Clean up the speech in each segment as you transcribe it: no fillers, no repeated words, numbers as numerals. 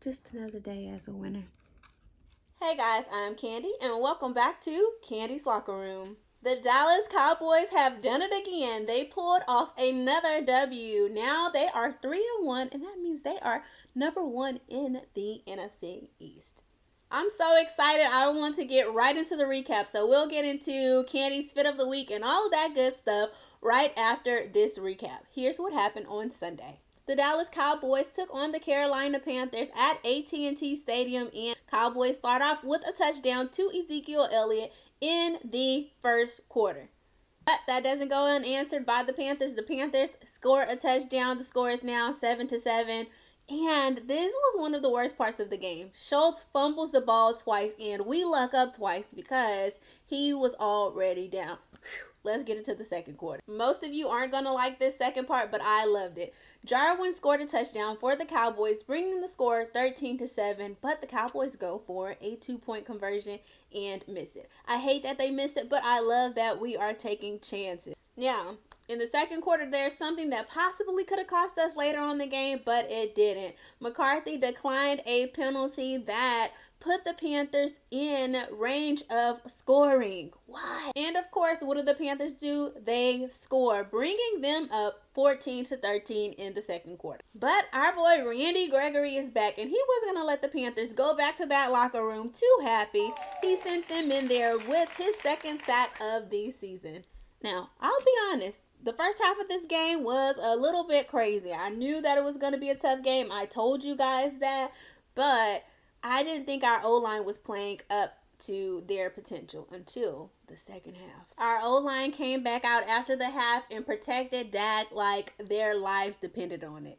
Just another day as a winner. Hey guys, I'm Candy, and welcome back to Candy's Locker Room. The Dallas Cowboys have done it again. They pulled off another W. Now they are 3-1, and that means they are number one in the NFC East. I'm so excited. I want to get right into the recap. So we'll get into Candy's Fit of the Week and all of that good stuff right after this recap. Here's what happened on Sunday. The Dallas Cowboys took on the Carolina Panthers at AT&T Stadium, and Cowboys start off with a touchdown to Ezekiel Elliott in the first quarter. But that doesn't go unanswered by the Panthers. The Panthers score a touchdown. The score is now 7-7. And this was one of the worst parts of the game. Schultz fumbles the ball twice, and we luck up twice because he was already down. Let's get into the second quarter. Most of you aren't going to like this second part, but I loved it. Jarwin scored a touchdown for the Cowboys, bringing the score 13-7, but the Cowboys go for a 2-point conversion and miss it. I hate that they missed it, but I love that we are taking chances. Now, in the second quarter, there's something that possibly could have cost us later on in the game, but it didn't. McCarthy declined a penalty that put the Panthers in range of scoring. What? And of course, what do the Panthers do? They score, bringing them up 14-13 in the second quarter. But our boy Randy Gregory is back, and he wasn't going to let the Panthers go back to that locker room too happy. He sent them in there with his second sack of the season. Now, I'll be honest. The first half of this game was a little bit crazy. I knew that it was going to be a tough game. I told you guys that, but I didn't think our O-line was playing up to their potential until the second half. Our O-line came back out after the half and protected Dak like their lives depended on it.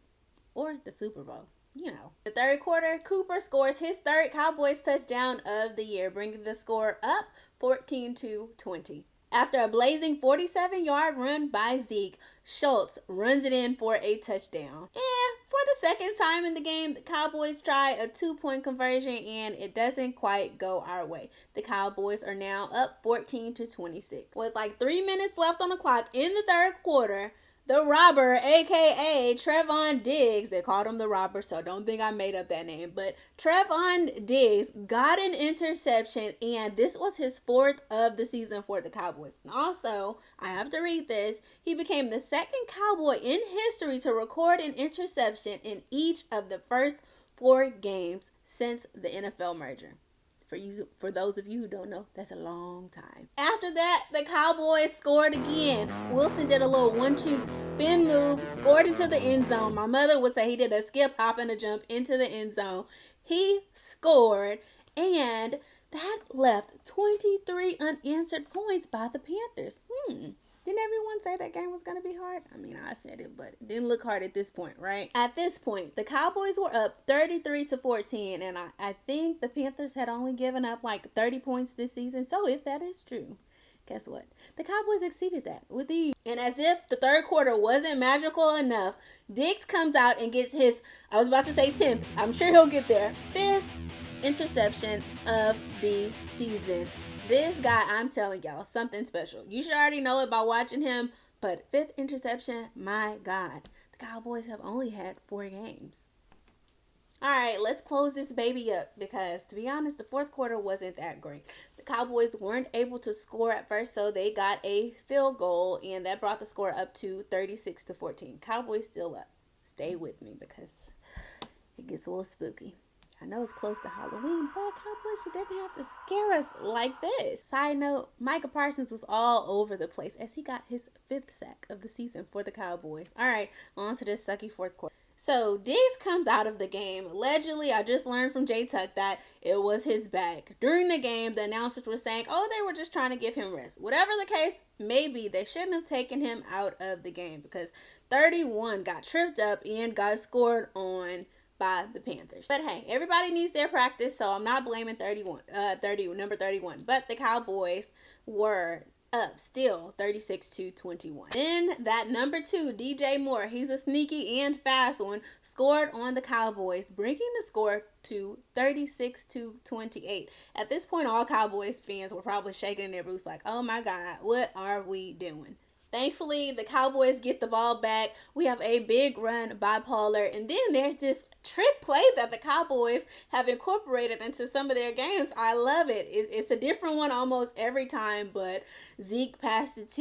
Or the Super Bowl, you know. The third quarter, Cooper scores his third Cowboys touchdown of the year, bringing the score up 14-20. After a blazing 47-yard run by Zeke, Schultz runs it in for a touchdown. And for the second time in the game, the Cowboys try a 2-point conversion, and it doesn't quite go our way. The Cowboys are now up 14-26. With like 3 minutes left on the clock in the third quarter, the robber, a.k.a. Trevon Diggs, they called him the robber, so don't think I made up that name, but Trevon Diggs got an interception, and this was his fourth of the season for the Cowboys. And also, I have to read this, he became the second Cowboy in history to record an interception in each of the first 4 games since the NFL merger. For those of you who don't know, that's a long time. After that, the Cowboys scored again. Wilson did a little 1-2 spin move, scored into the end zone. My mother would say he did a skip, hop, and a jump into the end zone. He scored, and that left 23 unanswered points by the Panthers. Didn't everyone say that game was going to be hard? I mean, I said it, but it didn't look hard at this point, right? At this point, the Cowboys were up 33-14, and I think the Panthers had only given up like 30 points this season. So if that is true, guess what? The Cowboys exceeded that with ease. And as if the third quarter wasn't magical enough, Diggs comes out and gets his, I was about to say 10th, I'm sure he'll get there, 5th interception of the season. This guy, I'm telling y'all, something special. You should already know it by watching him, but 5th interception, my God. The Cowboys have only had 4 games. All right, let's close this baby up because, to be honest, the fourth quarter wasn't that great. The Cowboys weren't able to score at first, so they got a field goal, and that brought the score up to 36-14. Cowboys still up. Stay with me because it gets a little spooky. I know it's close to Halloween, but Cowboys didn't have to scare us like this. Side note, Micah Parsons was all over the place as he got his 5th sack of the season for the Cowboys. All right, on to this sucky fourth quarter. So, Diggs comes out of the game. Allegedly, I just learned from J Tuck that it was his back. During the game, the announcers were saying, they were just trying to give him rest. Whatever the case, maybe they shouldn't have taken him out of the game because 31 got tripped up and got scored on by the Panthers. But hey, everybody needs their practice, so I'm not blaming number 31. But the Cowboys were up still 36-21. Then that number 2, DJ Moore, he's a sneaky and fast one, scored on the Cowboys, bringing the score to 36-28. At this point, all Cowboys fans were probably shaking in their boots like, oh my God, what are we doing? Thankfully, the Cowboys get the ball back. We have a big run by Pollard, and then there's this trick play that the Cowboys have incorporated into some of their games. I love it. It's a different one almost every time, but Dak passed it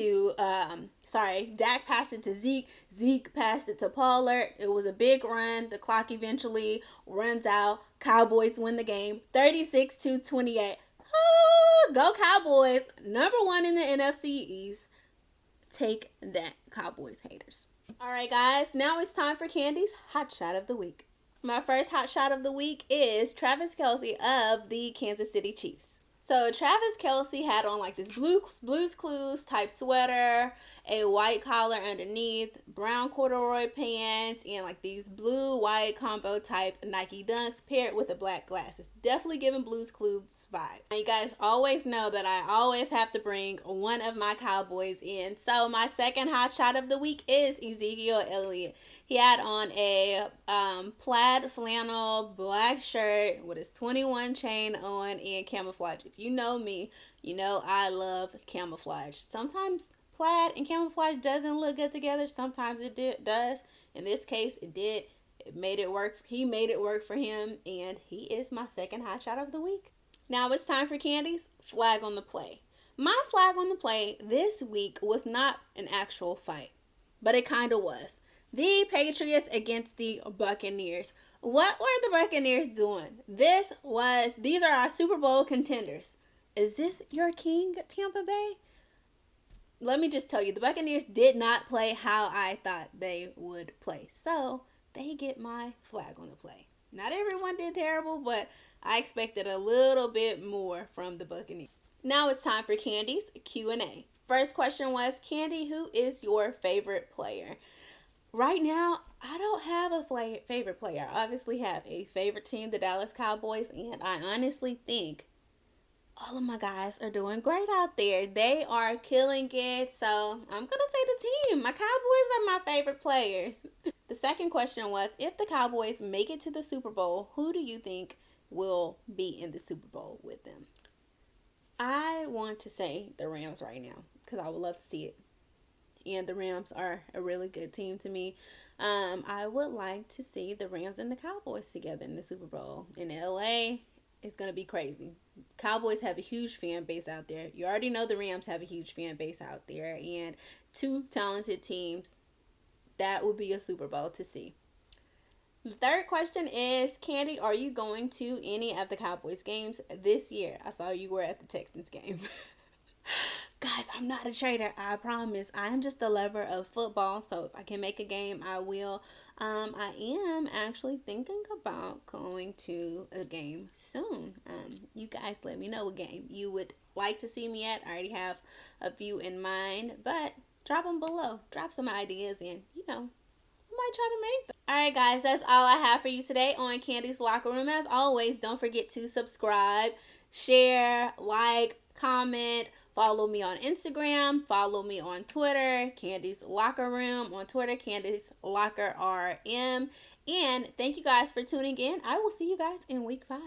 to Zeke. Zeke passed it to Pollard. It was a big run. The clock eventually runs out. Cowboys win the game 36-28. Go Cowboys. Number 1 in the NFC East. Take that, Cowboys haters. All right, guys. Now it's time for Candy's Hot Shot of the Week. My first hot shot of the week is Travis Kelce of the Kansas City Chiefs. So Travis Kelce had on like this Blue's Clues type sweater, a white collar underneath, brown corduroy pants, and like these blue-white combo type Nike Dunks paired with the black glasses. Definitely giving Blue's Clues vibes. And you guys always know that I always have to bring one of my Cowboys in. So my second hot shot of the week is Ezekiel Elliott. He had on a plaid flannel black shirt with his 21 chain on and camouflage. If you know me, you know I love camouflage. Sometimes plaid and camouflage doesn't look good together. Sometimes it does. In this case, it did. It made it work. He made it work for him, and he is my second hot shot of the week. Now it's time for Candy's flag on the play. My flag on the play this week was not an actual fight, but it kind of was. The Patriots against the Buccaneers. What were the Buccaneers doing? These are our Super Bowl contenders. Is this your king, Tampa Bay? Let me just tell you, the Buccaneers did not play how I thought they would play. So, they get my flag on the play. Not everyone did terrible, but I expected a little bit more from the Buccaneers. Now it's time for Candy's Q&A. First question was, Candy, who is your favorite player? Right now, I don't have a favorite player. I obviously have a favorite team, the Dallas Cowboys, and I honestly think all of my guys are doing great out there. They are killing it, so I'm going to say the team. My Cowboys are my favorite players. The second question was, if the Cowboys make it to the Super Bowl, who do you think will be in the Super Bowl with them? I want to say the Rams right now because I would love to see it. And the Rams are a really good team to me. I would like to see the Rams and the Cowboys together in the Super Bowl. In LA, it's going to be crazy. Cowboys have a huge fan base out there. You already know the Rams have a huge fan base out there. And two talented teams. That would be a Super Bowl to see. The third question is, Candy, are you going to any of the Cowboys games this year? I saw you were at the Texans game. Guys, I'm not a trader, I promise. I am just a lover of football, so if I can make a game, I will. I am actually thinking about going to a game soon. You guys let me know what game you would like to see me at. I already have a few in mind, but drop them below. Drop some ideas and, I might try to make them. Alright guys, that's all I have for you today on Candy's Locker Room. As always, don't forget to subscribe, share, like, comment, follow me on Instagram, follow me on Twitter, Candy's Locker Room on Twitter, Candy's Locker RM. And thank you guys for tuning in. I will see you guys in week 5.